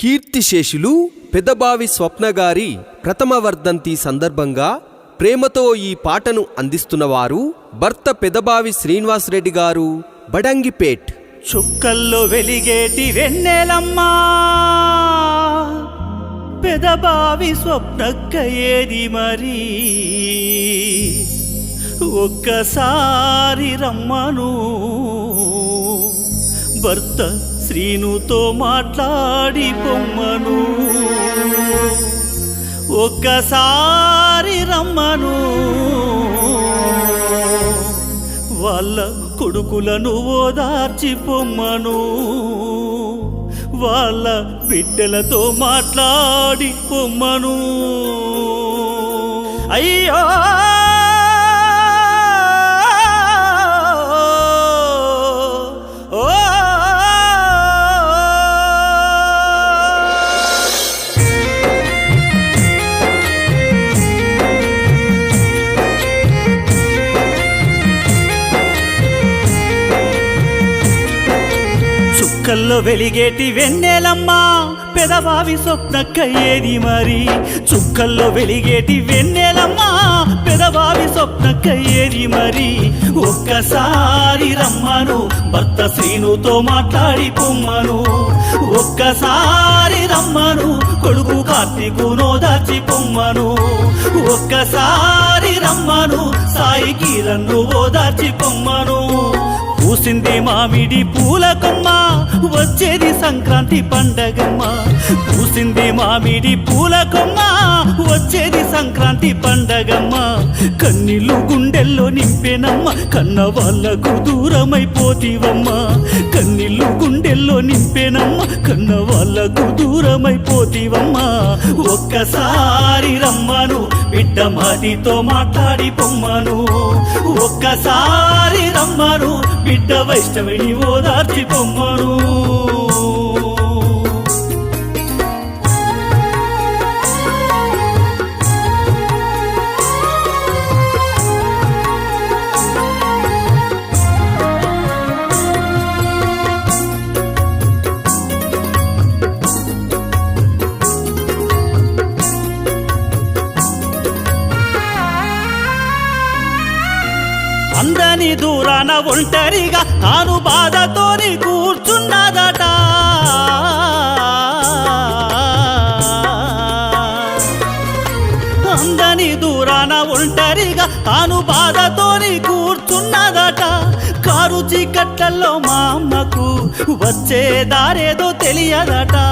కీర్తిశేషులు పెదబావి స్వప్నగారి ప్రథమ వర్ధంతి సందర్భంగా ప్రేమతో ఈ పాటను అందిస్తున్నవారు భర్త పెదబావి శ్రీనివాసరెడ్డి గారు, బడంగిపేట్. చుక్కల్లో వెలిగేటి వెన్నెలమ్మా, పెదబావి స్వప్నక్క ఏది మరి, ఒక్కసారి రమ్మను భర్త శ్రీనుతో మాట్లాడి పొమ్మను, ఒక్కసారి రమ్మను వాళ్ళ కొడుకులను ఓదార్చి పొమ్మను, వాళ్ళ బిడ్డలతో మాట్లాడి పొమ్మను. అయ్యో చుక్కల్లో వెలిగేటి వెన్నెలమ్మా, పెదబావి స్వప్నక్క ఏది మరి, చుక్కల్లో వెలిగేటి వెన్నెలమ్మా, పెదబావి స్వప్నక్క ఏది మరి, ఒక్కసారి రమ్మను భర్త శ్రీనుతో మాట్లాడి పొమ్మను, ఒక్కసారి రమ్మను కొడుకు కార్తీకును దాచి పొమ్మను, ఒక్కసారి రమ్మను సాయి కిరణ్ను ఓదార్చి పొమ్మను. పూసింది మామిడి పూలకొమ్మ, వచ్చేది సంక్రాంతి పండగమ్మ, పూసింది మామిడి పూలకొమ్మ, వచ్చేది సంక్రాంతి పండగమ్మ. కన్నీళ్ళు గుండెల్లో నింపేనమ్మ, కన్న వాళ్ళకు దూరమైపోతీవమ్మ, కన్నీళ్ళు గుండెల్లో నింపేనమ్మ, కన్న వాళ్ళకు దూరమైపోతీవమ్మ. ఒక్కసారి రమ్మను బిడ్డ మాటితో మాట్లాడి పొమ్మను, ఒక్కసారి రమ్మను బిడ్డ వైష్ణవిని ఓదార్చి పొమ్మను. అందని దూరాన ఒంటరిగా తాను బాధతోని కూర్చున్నదట, అందని దూరాన ఒంటరిగా తాను బాధతోని కూర్చున్నదట. కారు చీకట్లలో మా అమ్మకు వచ్చే దారేదో తెలియదట.